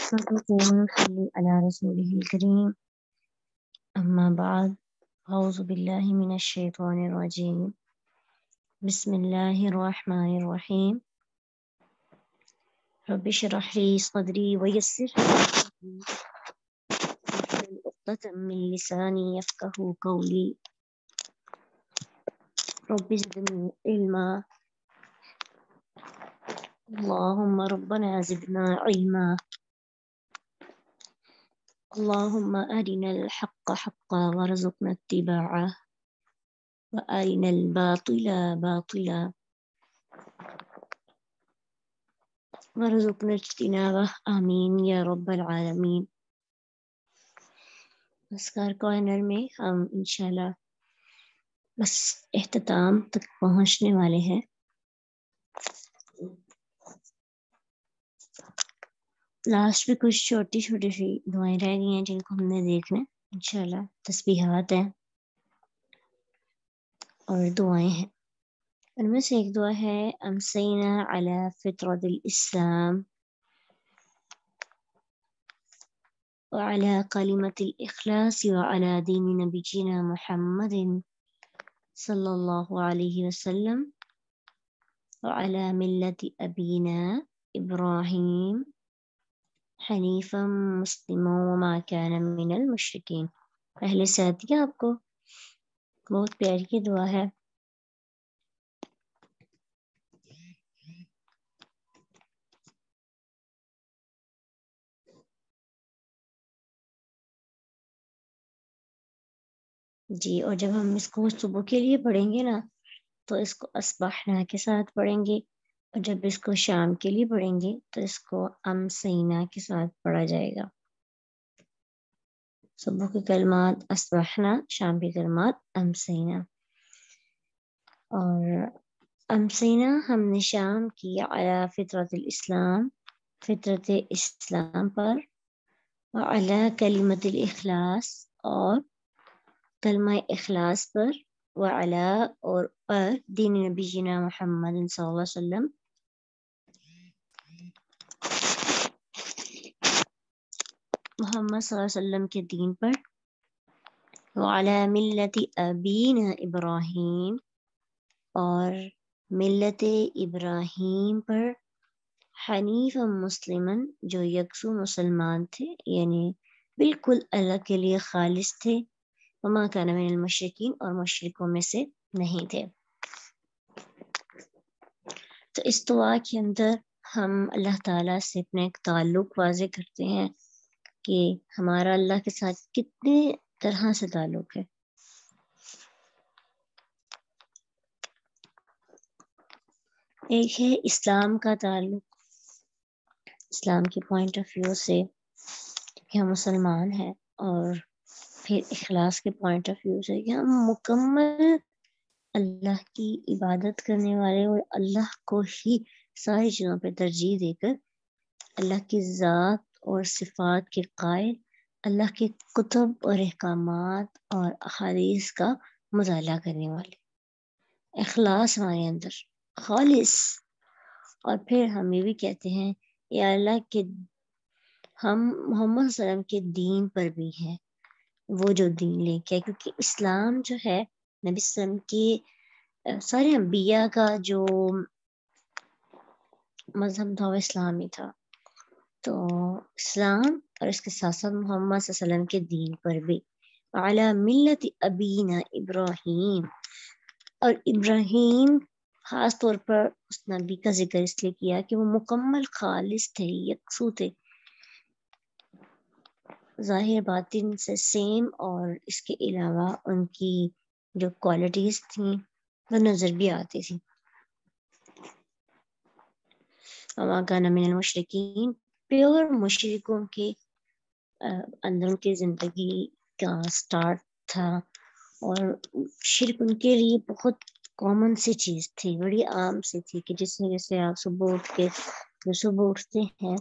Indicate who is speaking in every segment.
Speaker 1: صلی علی رسولہ الکریم اما بعد اعوذ باللہ من الشیطان الرجیم بسم اللہ الرحمن الرحیم رب اشرح لی صدری ویسر لی امری واحلل عقدۃ من لسانی یفقهوا قولی رب زدنی علما اللهم ربنا زدنا علما اللهم أرنا الحق حقا وارزقنا اتباعه وأرنا الباطل باطلا وارزقنا اجتنابه آمین یا رب العالمین۔ اسکار کارنر میں ہم انشاءاللہ بس اختتام تک پہنچنے والے ہیں۔ لاسٹ میں کچھ چھوٹی چھوٹی سی دعائیں رہ گئی ہیں جن کو ہم نے دیکھنا ہے انشاءاللہ۔ تسبیحات ہیں اور دعائیں ہیں، ان میں سے ایک دعا ہے امسینا علی فطرت الاسلام وعلى كلمة الإخلاص وعلى دين نبينا محمد صلى الله عليه وسلم وعلى ملة أبينا إبراهيم حنيفا مسلما وما كان من المشركين۔ پہلے سے آتی ہے آپ کو، بہت پیاری دعا ہے۔ جی، اور جب ہم اس کو صبح کے لیے پڑھیں گے نا تو اس کو اصبحنا کے ساتھ پڑھیں گے، اور جب اس کو شام کے لیے پڑھیں گے تو اس کو امسینا کے ساتھ پڑھا جائے گا۔ صبح کے کلمات اصبحنا، شام کے کلمات امسینا۔ اور امسینا ہم نے شام کی علی فطرت الاسلام، فطرت اسلام پر، وعلی کلمت الاخلاص اور کلمہ اخلاص پر، وعلی اور پر دین نبی جنا محمد صلی اللہ علیہ وسلم، محمد صلی اللہ علیہ وسلم کے دین پر، وعلی ملت ابینا ابراہیم اور ملت ابراہیم پر، حنیف مسلمن جو یکسو مسلمان تھے، یعنی بالکل اللہ کے لیے خالص تھے، وما کان من المشرکین اور مشرکوں میں سے نہیں تھے۔ تو اس دعا کے اندر ہم اللہ تعالیٰ سے اپنے ایک تعلق واضح کرتے ہیں کہ ہمارا اللہ کے ساتھ کتنے طرح سے تعلق ہے۔ ایک ہے اسلام کا تعلق، اسلام کے پوائنٹ آف ویو سے کہ ہم مسلمان ہیں، اور پھر اخلاص کے پوائنٹ آف ویو سے کہ ہم مکمل اللہ کی عبادت کرنے والے اور اللہ کو ہی ساری چیزوں پہ ترجیح دے کر اللہ کی ذات اور صفات کے قائل، اللہ کے کتب اور احکامات اور احادیث کا مطالعہ کرنے والے، اخلاص ہمارے اندر خالص۔ اور پھر ہم یہ بھی کہتے ہیں یا اللہ کہ ہم محمد صلی اللہ علیہ وسلم کے دین پر بھی ہیں، وہ جو دین لے کے، کیونکہ اسلام جو ہے نبی صلی اللہ علیہ وسلم کی سارے انبیاء کا جو مذہب تھا وہ اسلامی تھا، تو اسلام اور اس کے ساتھ ساتھ محمد صلی اللہ علیہ وسلم کے دین پر بھی، علی ملت ابینا ابراہیم، اور ابراہیم خاص طور پر اس نبی کا ذکر اس لیے کیا کہ وہ مکمل خالص تھے، یکسو تھے، ظاہر باطن سے سیم، اور اس کے علاوہ ان کی جو کوالٹیز تھیں وہ نظر بھی آتی تھی۔ وما کان من المشرکین، پیور مشرکوں کے اندر کی زندگی کا سٹارٹ تھا، اور شرک ان کے لیے بہت کامن سی چیز تھی، بڑی عام سی تھی، کہ جس وجہ سے آپ صبح اٹھتے ہیں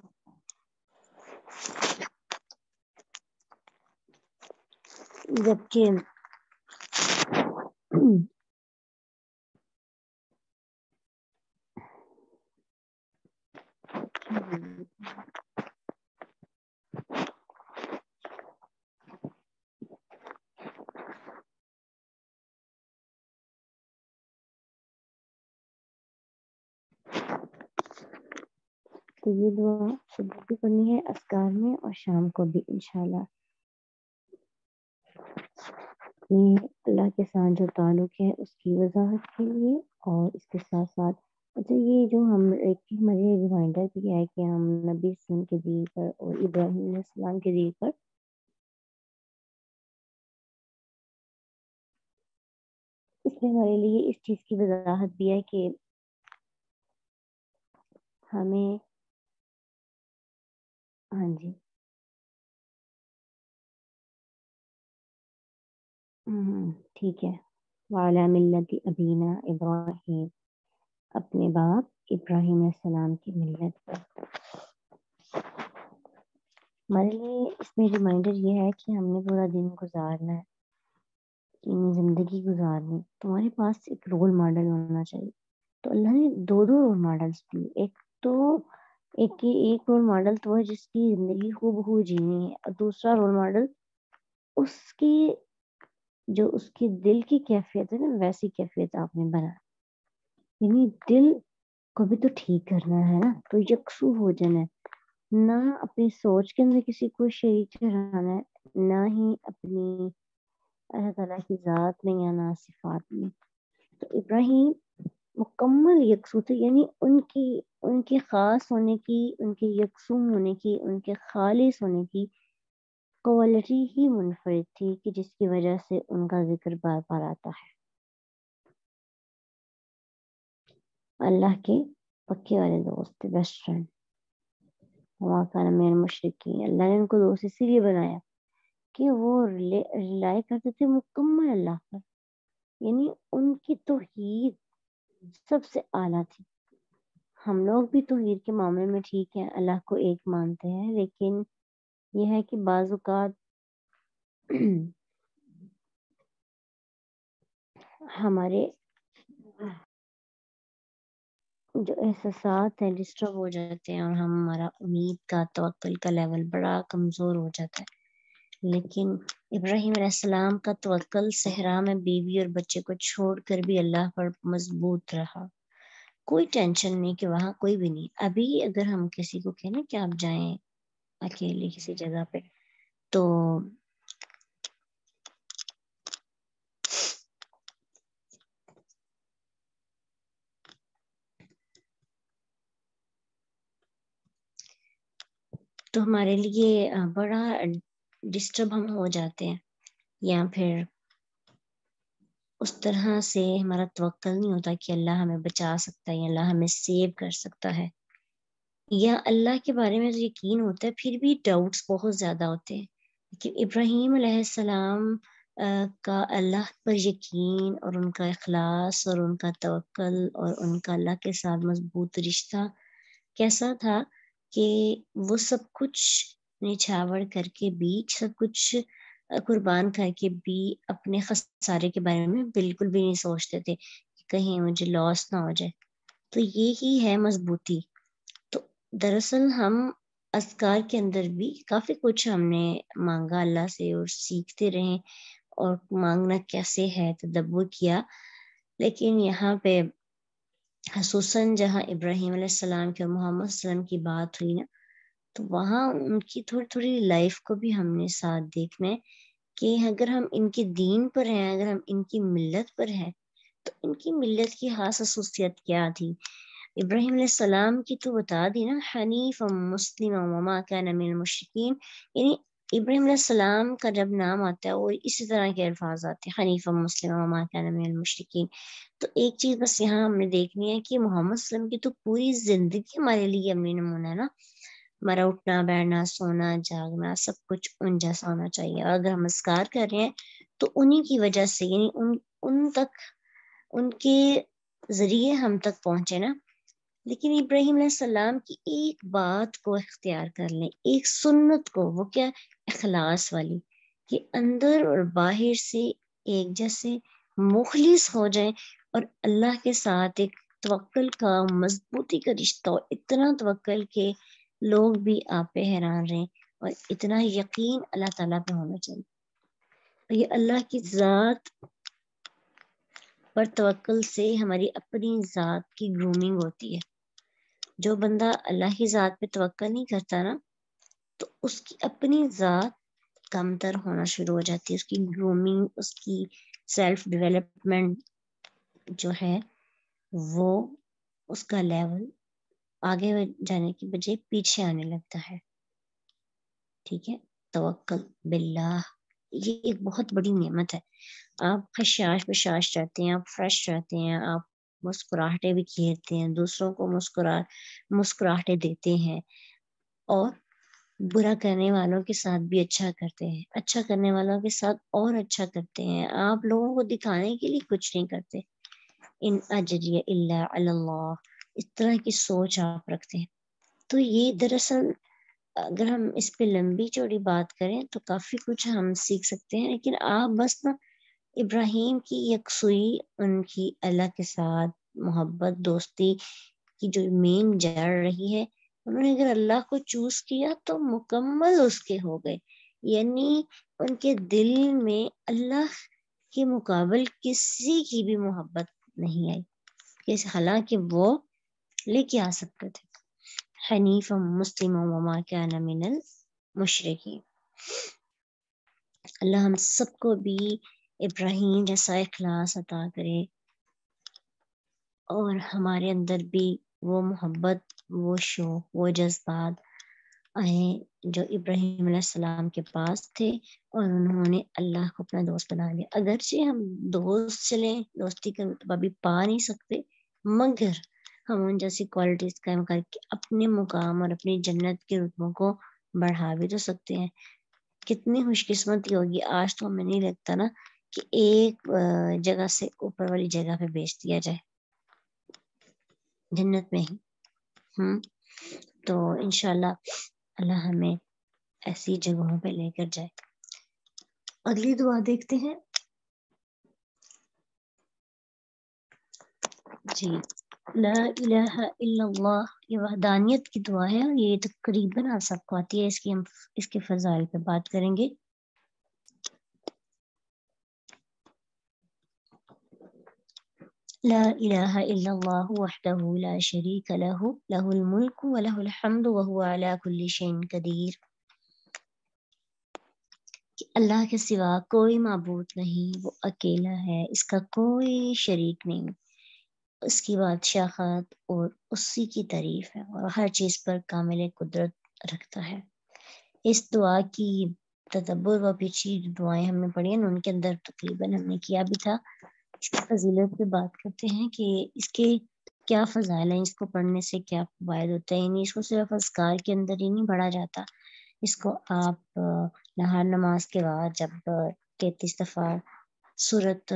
Speaker 1: جبکہ تو یہ دعا صبح بھی پڑھنی ہے اذکار میں اور شام کو بھی انشاءاللہ. یہ اللہ کے ساتھ جو تعلق ہے اس کی وضاحت کے لیے، اور اس کے ساتھ ساتھ اچھا یہ جو ہم ایک مجھے ریمائنڈر بھی ہے کہ ہم نبی السلام کے دین پر اور ابراہیم علیہ السلام کے دین پر، اس میں ہمارے لیے اس چیز کی وضاحت بھی ہے کہ ہمیں ہاں جی ٹھیک ہے. وعلی ملت ابینا ابراہیم، اپنے باپ ابراہیم علیہ السلام کی ملت پر. ہمارے لیے اس میں ریمائنڈر یہ ہے کہ ہم نے پورا دن گزارنا ہے، زندگی گزارنی، تمہارے پاس ایک رول ماڈل ہونا چاہیے. تو اللہ نے دو رول ماڈلس دی. ایک رول ماڈل تو ہے جس کی زندگی ہو جینی ہے، اور دوسرا رول ماڈل اس کی جو اس کی دل کی کیفیت ہے نا، ویسی کیفیت آپ نے بنا. یعنی دل کو بھی تو ٹھیک کرنا ہے نا، تو یکسو ہو جانا ہے، نہ اپنی سوچ کے اندر کسی کو شریک ٹھہرانا ہے، نہ ہی اپنی اللہ تعالیٰ کی ذات میں یا نہ صفات میں. تو ابراہیم مکمل یکسو تھے، یعنی ان کی خاص ہونے کی، ان کے یکسو ہونے کی، ان کے خالص ہونے کی کوالٹی ہی منفرد تھی کہ جس کی وجہ سے ان کا ذکر بار بار آتا ہے. اللہ کے پکے والے دوست تھے، بیسٹ فرینڈ. وہاں کا من المشرکین، اللہ نے ان کو دوست اسی لیے بنایا کہ وہ ریلائی کرتے تھے مکمل اللہ پر. یعنی ان کی توحید سب سے اعلیٰ تھی. ہم لوگ بھی توحید کے معاملے میں ٹھیک ہے، اللہ کو ایک مانتے ہیں، لیکن یہ ہے کہ بعض اوقات ہمارے جو احساسات ہیں ڈسٹرب ہو جاتے ہیں، اور ہمارا امید کا توکل کا لیول بڑا کمزور ہو جاتا ہے. لیکن ابراہیم علیہ السلام کا توکل صحرا میں بیوی اور بچے کو چھوڑ کر بھی اللہ پر مضبوط رہا. کوئی ٹینشن نہیں کہ وہاں کوئی بھی نہیں. ابھی اگر ہم کسی کو کہیں نا کہ آپ جائیں اکیلے کسی جگہ پہ، تو ہمارے لیے بڑا ڈسٹرب ہم ہو جاتے ہیں، یا پھر اس طرح سے ہمارا توکل نہیں ہوتا کہ اللہ ہمیں بچا سکتا ہے یا اللہ ہمیں سیو کر سکتا ہے، یا اللہ کے بارے میں یقین ہوتا ہے پھر بھی ڈاؤٹس بہت زیادہ ہوتے ہیں. کہ ابراہیم علیہ السلام کا اللہ پر یقین اور ان کا اخلاص اور ان کا توکل اور ان کا اللہ کے ساتھ مضبوط رشتہ کیسا تھا کہ وہ سب کچھ نچھاور کر کے بھی، سب کچھ قربان کر کے بھی اپنے خسارے کے بارے میں بالکل بھی نہیں سوچتے تھے کہ کہیں مجھے لاس نہ ہو جائے. تو یہی ہے مضبوطی. تو دراصل ہم اذکار کے اندر بھی کافی کچھ ہم نے مانگا اللہ سے اور سیکھتے رہے، اور مانگنا کیسے ہے تدبر کیا. لیکن یہاں پہ خصوصاً جہاں ابراہیم علیہ السلام کے اور محمد صلی اللہ علیہ وسلم کی بات ہوئی نا، تو وہاں ان کی تھوڑی تھوڑی لائف کو بھی ہم نے ساتھ دیکھنا ہے کہ اگر ہم ان کے دین پر ہیں، اگر ہم ان کی ملت پر ہیں، تو ان کی ملت کی خاص خصوصیت کیا تھی. ابراہیم علیہ السلام کی تو بتا دی نا، حنیف مسلم وما کان من المشرکین. یعنی ابراہیم علیہ السلام کا جب نام آتا ہے اور اسی طرح کے الفاظ آتے ہیں، حنیف مسلم وما کان من المشرکین. تو ایک چیز بس یہاں ہم نے دیکھنی ہے کہ محمد صلی اللہ علیہ وسلم کی تو پوری زندگی ہمارے لیے امین نمونہ ہے نا. ہمارا اٹھنا بیٹھنا سونا جاگنا سب کچھ ان جیسا ہونا چاہیے. اور اگر ہم اذکار کر رہے ہیں تو انہی کی وجہ سے، یعنی ان تک، ان کے ذریعے ہم تک پہنچے نا. لیکن ابراہیم علیہ السلام کی ایک بات کو اختیار کر لیں، ایک سنت کو، وہ کیا؟ اخلاص والی، کہ اندر اور باہر سے ایک جیسے مخلص ہو جائیں، اور اللہ کے ساتھ ایک توکل کا مضبوطی کا رشتہ ہو. اتنا توکل کہ لوگ بھی آپ پہ حیران رہیں، اور اتنا یقین اللہ تعالیٰ پہ ہونا چاہیے. یہ اللہ کی ذات پر توکل سے ہماری اپنی ذات کی گرومنگ ہوتی ہے. جو بندہ اللہ کی ذات پہ توقع نہیں کرتا نا، تو اس کی اپنی ذات کمتر ہونا شروع ہو جاتی ہے. اس کی گرومنگ، اس کی سیلف ڈیولپمنٹ جو ہے وہ اس کا لیول آگے جانے کی بجائے پیچھے آنے لگتا ہے. ٹھیک ہے، توکل باللہ یہ ایک بہت بڑی نعمت ہے. آپ خشاش بشاش رہتے ہیں، آپ فریش رہتے ہیں، آپ مسکراہٹیں بھی کھیرتے ہیں، دوسروں کو مسکراہٹیں دیتے ہیں، اور برا کرنے والوں کے ساتھ بھی اچھا کرتے ہیں، اچھا کرنے والوں کے ساتھ اور اچھا کرتے ہیں. آپ لوگوں کو دکھانے کے لیے کچھ نہیں کرتے. ان اجریہ الا علی اللہ، اس طرح کی سوچ آپ رکھتے ہیں. تو یہ دراصل اگر ہم اس پہ لمبی چوڑی بات کریں تو کافی کچھ ہم سیکھ سکتے ہیں. لیکن آپ بس نا ابراہیم کی یکسوئی، ان کی اللہ کے ساتھ محبت دوستی کی جو مین جڑ رہی ہے، انہوں نے اگر اللہ کو چوز کیا تو مکمل اس کے ہو گئے. یعنی ان کے دل میں اللہ کے مقابل کسی کی بھی محبت نہیں آئی، حالانکہ وہ لے کے آ سکتے تھے. حنیف مسلم وما کان من المشرکین. اللہ ہم سب کو بھی ابراہیم جیسا اخلاص عطا کرے، اور ہمارے اندر بھی وہ محبت، وہ شوق، وہ جذبات آئیں جو ابراہیم علیہ السلام کے پاس تھے، اور انہوں نے اللہ کو اپنا دوست بنا لیا. اگرچہ ہم دوست چلیں، دوستی کا رتبہ بھی پا نہیں سکتے، مگر ہم ان جیسی کوالٹیز قائم کر کے اپنے مقام اور اپنی جنت کے رتبوں کو بڑھا بھی تو سکتے ہیں. کتنی خوش قسمتی ہوگی. آج تو ہمیں نہیں لگتا نا کہ ایک جگہ سے اوپر والی جگہ پہ بیچ دیا جائے جنت میں ہی. تو انشاءاللہ اللہ ہمیں ایسی جگہوں پہ لے کر جائے. اگلی دعا دیکھتے ہیں. جی، لا الہ الا اللہ، یہ وحدانیت کی دعا ہے، اور یہ تقریباً آپ سب کو آتی ہے. ہم اس کے فضائل پہ بات کریں گے. لا الہ الا اللہ وحدہ لا شریک لہ لہ الملک ولہ الحمد وہو علی کل شیء قدیر. کہ اللہ کے سوا کوئی معبود نہیں، وہ اکیلا ہے، اس کا کوئی شریک نہیں، اس کی بادشاہت اور اسی کی تعریف ہے، اور ہر چیز پر کامل قدرت رکھتا ہے. اس دعا کی تدبر و پیچھے دعائیں ہم نے پڑھی ہیں، ان کے اندر تقریباً ہم نے کیا بھی تھا. اس کی فضیلت پہ بات کرتے ہیں کہ اس کے کیا فضائل ہیں، اس کو پڑھنے سے کیا فوائد ہوتے ہیں. یعنی اس کو صرف اذکار کے اندر ہی نہیں پڑھا جاتا، اس کو آپ ہر نماز کے بعد جب 33 دفعہ سورت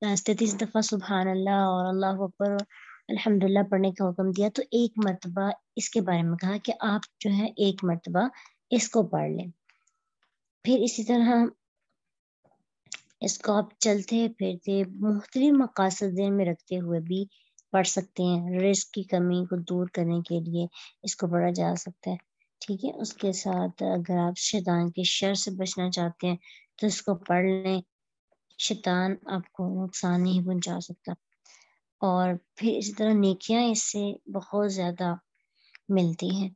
Speaker 1: 33 دفعہ سبحان اللہ اور اللہ اکبر الحمدللہ پڑھنے کا حکم دیا، تو ایک مرتبہ اس کے بارے میں کہا کہ آپ جو ہے ایک مرتبہ اس کو پڑھ لیں. پھر اسی طرح اس کو آپ چلتے پھرتے مختلف مقاصد ذہن میں رکھتے ہوئے بھی پڑھ سکتے ہیں. رزق کی کمی کو دور کرنے کے لیے اس کو پڑھا جا سکتا ہے. ٹھیک ہے، اس کے ساتھ اگر آپ شیطان کے شر سے بچنا چاہتے ہیں تو اس کو پڑھ لیں، شیطان آپ کو نقصان نہیں پہنچا سکتا. اور پھر اسی طرح نیکیاں اس سے بہت زیادہ ملتی ہیں.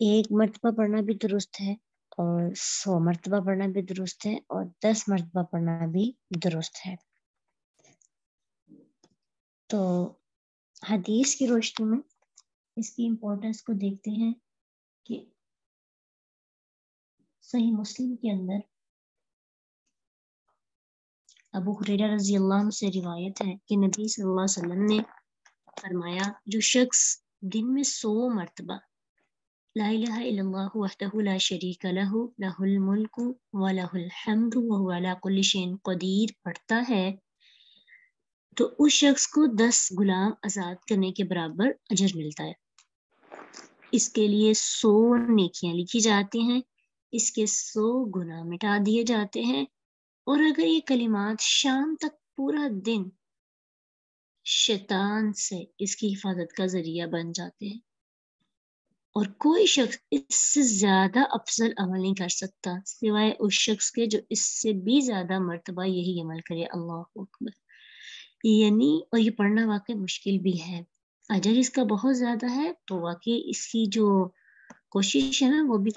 Speaker 1: ایک مرتبہ پڑھنا بھی درست ہے، اور 100 مرتبہ پڑھنا بھی درست ہے، اور 10 مرتبہ پڑھنا بھی درست ہے. تو حدیث کی روشنی میں اس کی امپورٹنس کو دیکھتے ہیں کہ صحیح مسلم کے اندر ابو ہریرہ رضی اللہ عنہ سے روایت ہے کہ نبی صلی اللہ علیہ وسلم نے فرمایا، جو شخص دن میں 100 مرتبہ لا الہ الا اللہ وحدہ لا شریک لہ لہ الملک ولہ الحمد وہو علی کل شیء قدیر پڑھتا ہے، تو اس شخص کو 10 غلام آزاد کرنے کے برابر اجر ملتا ہے. اس کے لیے 100 نیکیاں لکھی جاتی ہیں، اس کے 100 گناہ مٹا دیے جاتے ہیں. اور اگر یہ کلمات شام تک پورا دن شیطان سے اس کی حفاظت کا ذریعہ بن جاتے ہیں، اور کوئی شخص اس سے زیادہ افضل عمل نہیں کر سکتا سوائے اس شخص کے جو اس سے بھی زیادہ مرتبہ یہی عمل کرے. اللہ اکبر. یعنی اور یہ پڑھنا واقعی مشکل بھی ہے، اجر اس کا بہت زیادہ ہے، تو واقعی اس کی جو کوشش ہے نا وہ بھی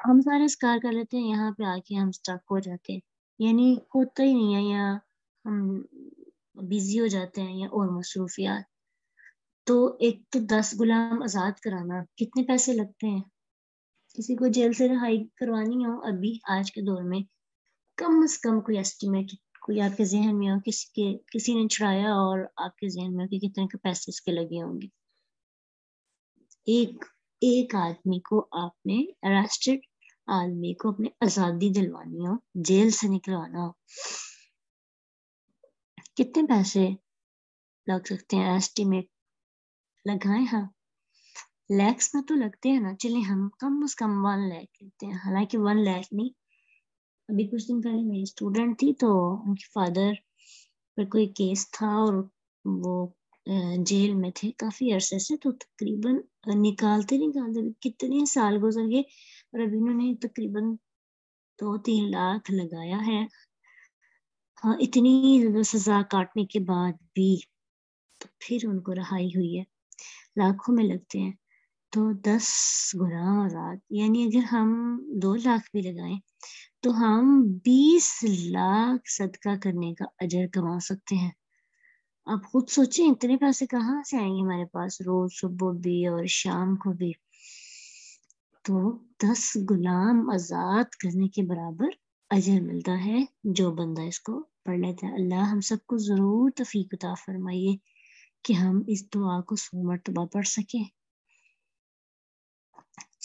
Speaker 1: ہم سارے اسکار کر لیتے ہیں، یہاں پہ آ کے ہم اسٹک ہو جاتے ہیں، یعنی ہوتا ہی نہیں ہے، یا ہم بزی ہو جاتے ہیں یا اور مصروفیات. تو ایک تو 10 غلام آزاد کرانا کتنے پیسے لگتے ہیں؟ کسی کو جیل سے رہائی کروانی ہو ابھی آج کے دور میں، کم از کم کوئی ایسٹیمیٹ کوئی آپ کے ذہن میں ہو، کسی نے چھڑایا اور آپ کے ذہن میں ہو کہ کتنے کے پیسے اس کے لگے ہوں گے. ایک آدمی کو آپ نے اریسٹڈ آدمی کو اپنے آزادی دلوانی ہو، جیل سے نکلوانا ہو، کتنے پیسے لگ سکتے ہیں؟ ایسٹیمیٹ لگائیں. ہاں لیکس میں تو لگتے ہیں نا، چلیں ہم کم از کم 1 لاکھ لیتے ہیں، حالانکہ 1 لاکھ نہیں. ابھی کچھ دن پہلے میری اسٹوڈنٹ تھی، تو ان کے فادر پر کوئی کیس تھا اور وہ جیل میں تھے کافی عرصے سے، تو تقریباً نکالتے کتنے سال گزر گئے اور ابھی انہوں نے تقریباً 2-3 لاکھ لگایا ہے. ہاں اتنی زیادہ سزا کاٹنے کے بعد بھی تو پھر ان کو رہائی ہوئی ہے، لاکھوں میں لگتے ہیں. تو 10 غلام آزاد، یعنی اگر ہم 2 لاکھ بھی لگائیں تو ہم 20 لاکھ صدقہ کرنے کا اجر کما سکتے ہیں. آپ خود سوچیں اتنے پیسے کہاں سے آئیں گے ہمارے پاس، روز صبح بھی اور شام کو بھی. تو 10 غلام آزاد کرنے کے برابر اجر ملتا ہے جو بندہ اس کو پڑھ لیتا ہے. اللہ ہم سب کو ضرور توفیق عطا فرمائیے کہ ہم اس دعا کو 100 مرتبہ پڑھ سکیں.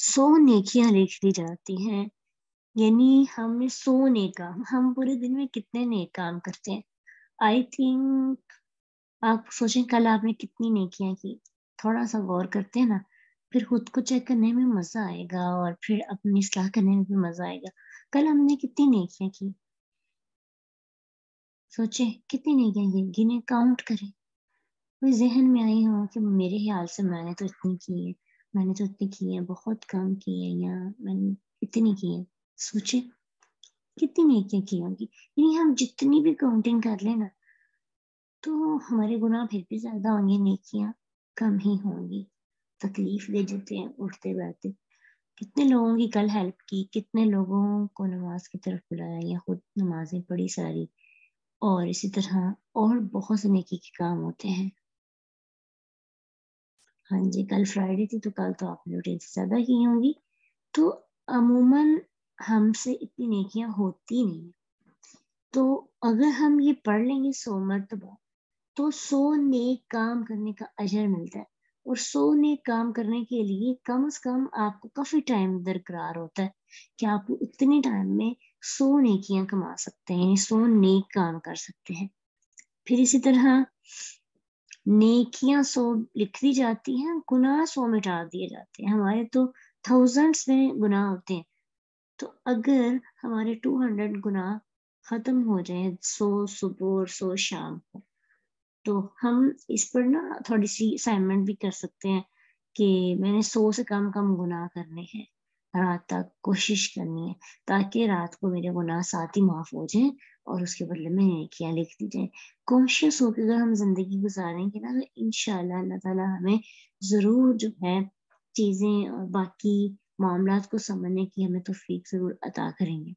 Speaker 1: 100 نیکیاں لکھ دی جاتی ہیں، یعنی ہم نے 100 نیک کام، ہم پورے دن میں کتنے نیک کام کرتے ہیں؟ آئی تھنک آپ سوچیں کل آپ نے کتنی نیکیاں کی، تھوڑا سا غور کرتے ہیں نا، پھر خود کو چیک کرنے میں مزہ آئے گا اور پھر اپنی اصلاح کرنے میں بھی مزہ آئے گا. کل ہم نے کتنی نیکیاں کی، سوچیں کتنی نیکیاں کی، گنے کاؤنٹ کریں. کوئی ذہن میں آئی ہو کہ میرے خیال سے میں نے تو اتنی کی ہے، میں نے تو اتنی کی ہے، بہت کم کی ہے، یا میں نے اتنی کی ہے. سوچیں کتنی نیکیاں کی ہوں گی. یعنی ہم جتنی بھی کاؤنٹنگ کر لیں نا تو ہمارے گناہ پھر بھی زیادہ ہوں گے، نیکیاں کم ہی ہوں گی. تکلیف دے دیتے ہیں اٹھتے بیٹھتے. کتنے لوگوں کی کل ہیلپ کی، کتنے لوگوں کو نماز کی طرف بلایا یا خود نمازیں پڑھی ساری، اور اسی طرح اور بہت سے نیکی کے کام ہوتے ہیں. ہاں جی کل فرائیڈے تھی تو کل تو آپ نے روٹین سے زیادہ کی ہوں گی. تو عموماً ہم سے اتنی نیکیاں ہوتی نہیں، تو اگر ہم یہ پڑھ لیں گے 100 مرتبہ تو 100 نیک کام کرنے کا اجر ملتا ہے. اور 100 نیک کام کرنے کے لیے کم از کم آپ کو کافی ٹائم درکار ہوتا ہے کہ آپ اتنے ٹائم میں 100 نیکیاں کما سکتے ہیں، 100 نیک کام کر سکتے ہیں. پھر اسی طرح نیکیاں 100 لکھ دی جاتی ہیں، گناہ 100 مٹا دیے جاتے ہیں. ہمارے تو تھاؤزنڈس میں گناہ ہوتے ہیں، تو اگر ہمارے 200 گناہ ختم ہو جائیں، 100 صبح اور 100 شام کو، تو ہم اس پر نا تھوڑی سی اسائنمنٹ بھی کر سکتے ہیں کہ میں نے 100 سے کم گناہ کرنے ہیں، رات تک کوشش کرنی ہے تاکہ رات کو میرے گناہ ساتھ ہی معاف ہو جائیں اور اس کے بدلے میں نیکیاں لکھ دی جائیں. کوشش ہو کے اگر ہم زندگی گزاریں گے نا تو انشاءاللہ اللہ تعالیٰ ہمیں ضرور جو ہے چیزیں اور باقی معاملات کو سمجھنے کی ہمیں توفیق ضرور عطا کریں گے.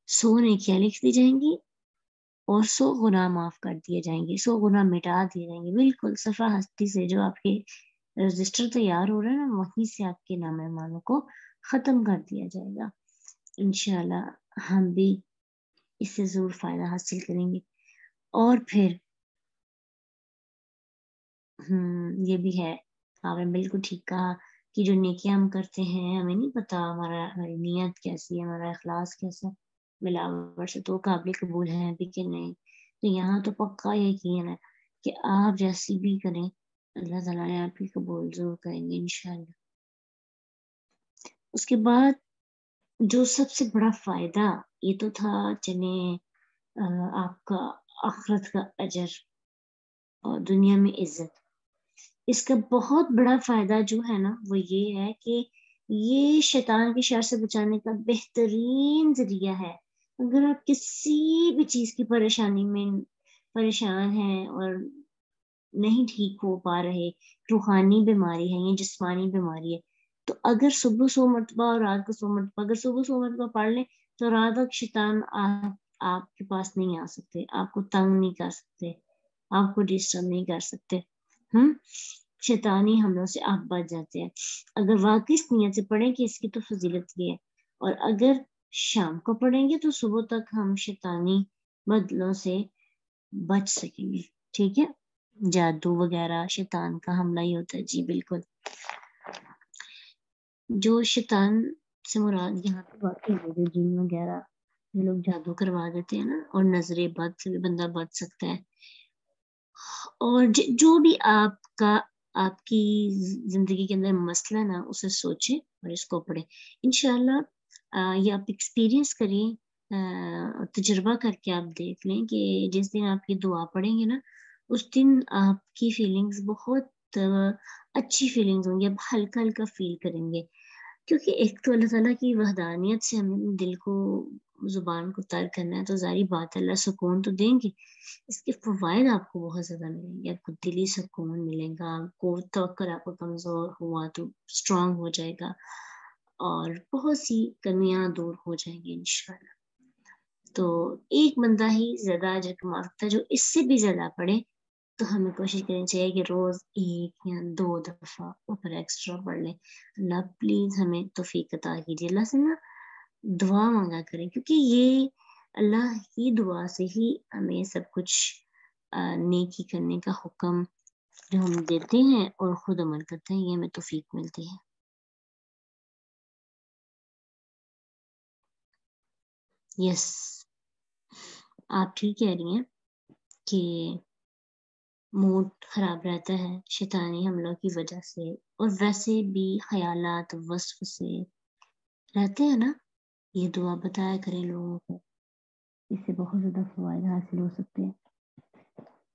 Speaker 1: 100 نیکیاں لکھ دی جائیں گی اور 100 گناہ معاف کر دیے جائیں گے، 100 گناہ مٹا دیے جائیں گے. بالکل صفحہ ہستی سے جو آپ کے رجسٹر تیار ہو رہا ہے نا، وہیں سے آپ کے نام مہمانوں کو ختم کر دیا جائے گا. انشاءاللہ ہم بھی اس سے ضرور فائدہ حاصل کریں گے. اور پھر یہ بھی ہے، آپ نے بالکل ٹھیک کہا کہ جو نیکیاں ہم کرتے ہیں ہمیں نہیں پتا ہماری نیت کیسی ہے، ہمارا اخلاص کیسا، ملاوٹ سے تو قابل قبول ہے بھی کہ نہیں. تو یہاں تو پکا یقین ہے کہ آپ جیسی بھی کریں اللہ تعالیٰ نے آپ کی قبول ضرور کریں گے انشاءاللہ. اس کے بعد جو سب سے بڑا فائدہ یہ تو تھا چلیں آپ کا آخرت کا اجر اور دنیا میں عزت. اس کا بہت بڑا فائدہ جو ہے نا وہ یہ ہے کہ یہ شیطان کے شر سے بچانے کا بہترین ذریعہ ہے. اگر آپ کسی بھی چیز کی پریشانی میں پریشان ہیں اور نہیں ٹھیک ہو پا رہے، روحانی بیماری ہے یا جسمانی بیماری ہے، تو اگر صبح 100 مرتبہ اور رات کو 100 مرتبہ، اگر صبح 100 مرتبہ پڑھ لیں تو رات تک شیطان آپ کے پاس نہیں آ سکتے، آپ کو تنگ نہیں کر سکتے، آپ کو ڈسٹرب نہیں کر سکتے. شیطانی حملوں سے آپ بچ جاتے ہیں اگر واقعی اس نیت سے پڑھیں کہ اس کی تو فضیلت یہ ہے. اور اگر شام کو پڑھیں گے تو صبح تک ہم شیطانی بدلوں سے بچ سکیں گے. ٹھیک ہے، جادو وغیرہ شیطان کا حملہ ہی ہوتا ہے. جی بالکل. جو شیطان سے مراد یہاں پہ واقعی ہے، جو جن وغیرہ یہ لوگ جادو کروا دیتے ہیں نا، اور نظر بد سے بھی بندہ بچ سکتا ہے. اور جو بھی آپ کی زندگی کے اندر مسئلہ نا، اسے سوچیں اور اس کو پڑھیں. انشاءاللہ یہ آپ ایکسپیرینس کریں، تجربہ کر کے آپ دیکھ لیں کہ جس دن آپ یہ دعا پڑھیں گے نا، اس دن آپ کی فیلنگز بہت اچھی فیلنگز ہوں گی، آپ ہلکا ہلکا فیل کریں گے. کیونکہ ایک تو اللہ تعالیٰ کی وحدانیت سے ہمیں دل کو، زبان کو ترک کرنا ہے، تو ظاہری بات ہے اللہ سکون تو دیں گے. اس کے فوائد آپ کو بہت زیادہ ملیں گے. آپ کو دلی سکون ملے گا، آپ کو توکل آپ کو کمزور ہوا تو اسٹرانگ ہو جائے گا، اور بہت سی کمیاں دور ہو جائیں گی انشاءاللہ. تو ایک بندہ ہی زیادہ اجر کما سکتا ہے، جو اس سے بھی زیادہ پڑھے تو ہمیں کوشش کرنی چاہیے کہ روز 1 یا 2 دفعہ اوپر ایکسٹرا پڑھ لیں. اللہ پلیز ہمیں توفیق عطا کیجیے. اللہ سے نا دعا مانگا کریں، کیونکہ یہ اللہ کی دعا سے ہی ہمیں سب کچھ نیکی کرنے کا حکم جو ہم دیتے ہیں اور خود عمل کرتے ہیں، یہ ہمیں توفیق ملتی ہے. یس، آپ ٹھیک کہہ رہی ہیں کہ موڈ خراب رہتا ہے شیطانی حملوں کی وجہ سے، اور ویسے بھی خیالات وسوسے رہتے ہیں نا. یہ دعا بتایا کریں لوگوں کو، اس سے بہت زیادہ فوائد حاصل ہو سکتے ہیں.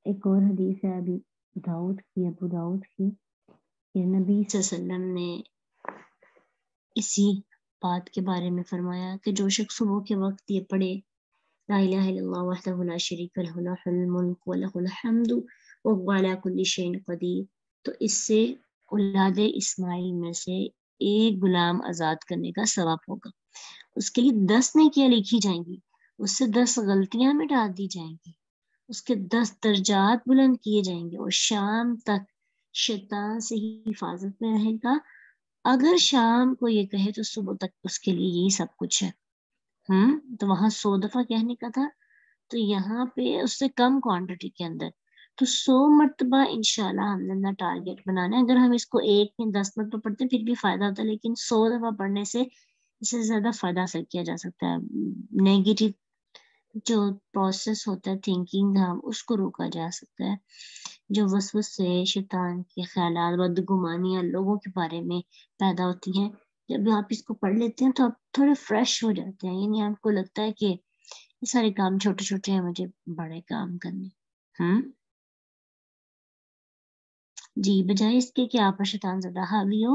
Speaker 1: ایک اور حدیث ہے ابو داؤد کی کہ نبی صلی اللہ علیہ وسلم نے اسی بات کے بارے میں فرمایا کہ جو شخص صبح کے وقت یہ پڑھے لا الہ الا اللہ وحدہ لا شریک لہ لہ الملک ولہ الحمد وهو علی کل شیء قدیر، تو اس سے اولاد اسماعیل میں سے ایک غلام آزاد کرنے کا ثواب ہوگا. اس کے لیے 10 نیکیاں لکھی جائیں گی، اس سے 10 غلطیاں مٹا دی جائیں گی، اس کے 10 درجات بلند کیے جائیں گے، اور شام تک شیطان سے ہی حفاظت میں رہے گا. اگر شام کو یہ کہے تو صبح تک اس کے لیے یہی سب کچھ ہے. تو وہاں 100 دفعہ کہنے کا تھا، تو یہاں پہ اس سے کم کوانٹٹی کے اندر، تو 100 مرتبہ انشاءاللہ ہم نے اپنا ٹارگیٹ بنانا ہے. اگر ہم اس کو 1 یا 10 مرتبہ پڑھتے ہیں پھر بھی فائدہ ہوتا ہے، لیکن 100 دفعہ پڑھنے سے اس سے زیادہ فائدہ حاصل کیا جا سکتا ہے. نیگیٹو جو پروسیس ہوتا ہے تھنکنگ کا، اس کو روکا جا سکتا ہے. جو وسوسے شیطان کے خیالات، بدگمانیاں لوگوں کے بارے میں پیدا ہوتی ہیں، جب آپ اس کو پڑھ لیتے ہیں تو آپ تھوڑے فریش ہو جاتے ہیں. یعنی آپ کو لگتا ہے کہ یہ سارے کام چھوٹے چھوٹے ہیں، مجھے بڑے کام کرنے. جی، بجائے اس کے کہ آپ پر شیطان زیادہ حاوی ہو،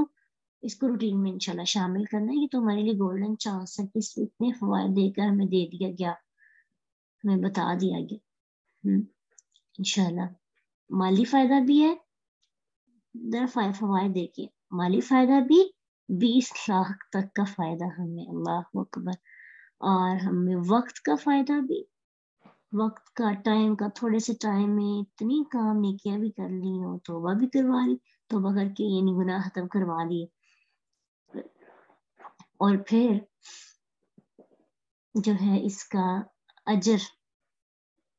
Speaker 1: اس کو روٹین میں انشاءاللہ شامل کرنا ہے. یہ تو ہمارے لیے گولڈن چانس ہے کہ اس اتنے فوائد دے کر ہمیں دے دیا گیا، ہمیں بتا دیا گیا. انشاءاللہ مالی فائدہ بھی ہے، فوائد دیکھیے، مالی فائدہ بھی 20 لاکھ تک کا فائدہ ہمیں، اللہ اکبر. اور ہمیں وقت کا فائدہ بھی، وقت کا، ٹائم کا، تھوڑے سے ٹائم میں اتنی کام نیکیاں بھی کر لی ہو، توبہ بھی کروا لی، توبہ کر کے یہ نہیں گناہ ختم کروا لیے. اور پھر جو ہے اس کا اجر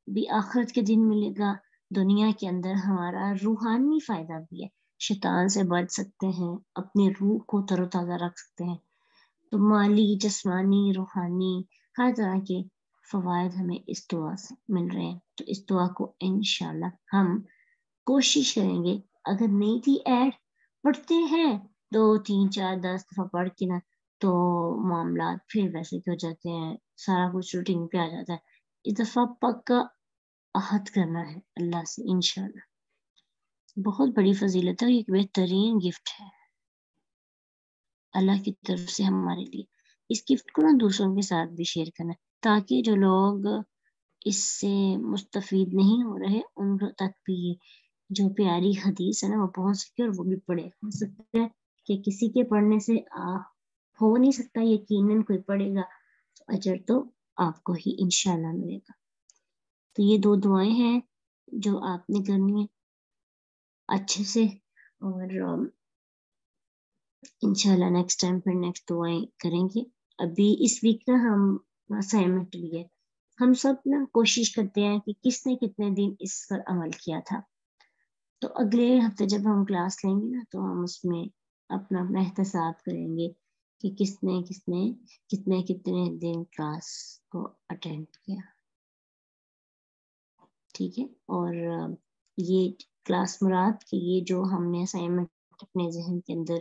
Speaker 1: بھی آخرت کے دن ملے گا. دنیا کے اندر ہمارا روحانی فائدہ بھی ہے، شیطان سے بچ سکتے ہیں، اپنی روح کو تر و تازہ رکھ سکتے ہیں. تو مالی، جسمانی، روحانی ہر طرح کے فوائد ہمیں اس دعا سے مل رہے ہیں. تو اس دعا کو انشاءاللہ ہم کوشش کریں گے. اگر نہیں تھی ایڈ، پڑھتے ہیں 2 3 4 10 دفعہ پڑھ کے نا، تو معاملات پھر ویسے ہو جاتے ہیں، سارا کچھ روٹین پہ آ جاتا ہے. اس دفعہ پکا عہد کرنا ہے اللہ سے انشاءاللہ. بہت بڑی فضیلت ہے، ایک بہترین گفٹ ہے اللہ کی طرف سے ہمارے لیے. اس گفٹ کو نا دوسروں کے ساتھ بھی شیئر کرنا ہے، تاکہ جو لوگ اس سے مستفید نہیں ہو رہے ان تک بھی جو پیاری حدیث ہے نا وہ پہنچ سکے اور وہ بھی پڑھے. ہو سکتا ہے کہ کسی کے پڑھنے سے ہو نہیں سکتا, یقیناً کوئی پڑھے گا تو اجر تو آپ کو ہی انشاءاللہ ملے گا. تو یہ 2 دعائیں ہیں جو آپ نے کرنی ہے اچھے سے, اور انشاءاللہ نیکسٹ ٹائم پھر نیکسٹ دعائیں کریں گے. ابھی اس ویک نا ہم اسائنمنٹ بھی ہے, ہم سب نا کوشش کرتے ہیں کہ کس نے کتنے دن اس پر عمل کیا تھا. تو اگلے ہفتے جب ہم کلاس لیں گے نا تو ہم اس میں اپنا اپنا احتساب کریں گے کہ کس نے کتنے دن کلاس کو اٹینڈ کیا. ٹھیک ہے, اور یہ کلاس مراد کہ یہ جو ہم نے اسائنمنٹ اپنے ذہن کے اندر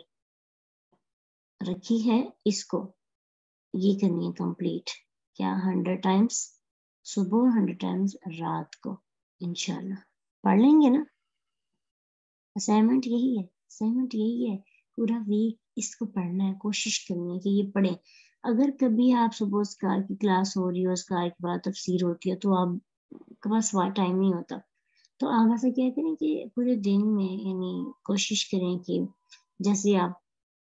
Speaker 1: رکھی ہے اس کو یہ کرنی ہے کمپلیٹ. کیا 100 ٹائمز صبح, 100 ٹائمز رات کو انشاءاللہ پڑھ لیں گے نا. اسائنمنٹ یہی ہے پورا ویک اس کو پڑھنا ہے, کوشش کرنی ہے کہ یہ پڑھیں. اگر کبھی آپ صبح اسکار کی کلاس ہو رہی ہو, اسکار کے بعد تفسیر ہوتی ہے, تو آپ کے پاس ٹائم نہیں ہوتا, تو آپ ایسا کیا کریں کہ پورے دن میں یعنی کوشش کریں کہ جیسے آپ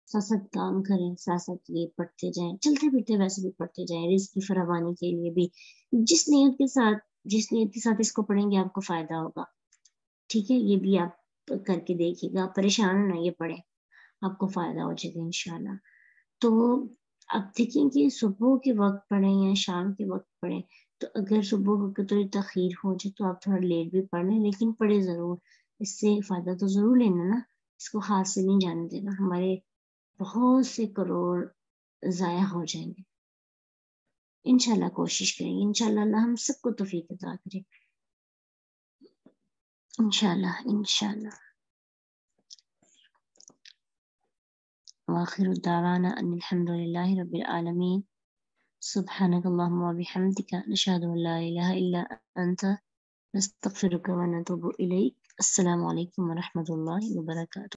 Speaker 1: ساتھ کام کریں, ساتھ یہ پڑھتے جائیں, چلتے پھرتے ویسے بھی پڑھتے جائیں, رزق کی فراوانی کے لیے بھی جس نیت کے ساتھ اس کو پڑھیں گے آپ کو فائدہ ہوگا. ٹھیک ہے, یہ بھی آپ کر کے دیکھیے گا, پریشان نہ یہ پڑھیں, آپ کو فائدہ ہو جائے گا انشاءاللہ. تو اب دیکھیں کہ صبح کے وقت پڑھیں یا شام کے وقت پڑھیں. تو اگر صبح کو تھوڑی تاخیر ہو جائے تو آپ تھوڑا لیٹ بھی پڑھ لیں, لیکن پڑھے ضرور. اس سے فائدہ تو ضرور لینا نا, اس کو ہاتھ سے نہیں جانے دینا. ہمارے بہت سے کروڑ ضائع ہو جائیں گے. انشاءاللہ کوشش کریں گے, انشاءاللہ اللہ ہم سب کو توفیق عطا کرے انشاءاللہ. وآخر دعوانا ان الحمد للہ رب العالمین. سبحانك اللهم وبحمدك نشهد ان لا اله الا انت نستغفرك ونتوب اليك. السلام علیکم ورحمۃ اللہ وبرکاتہ.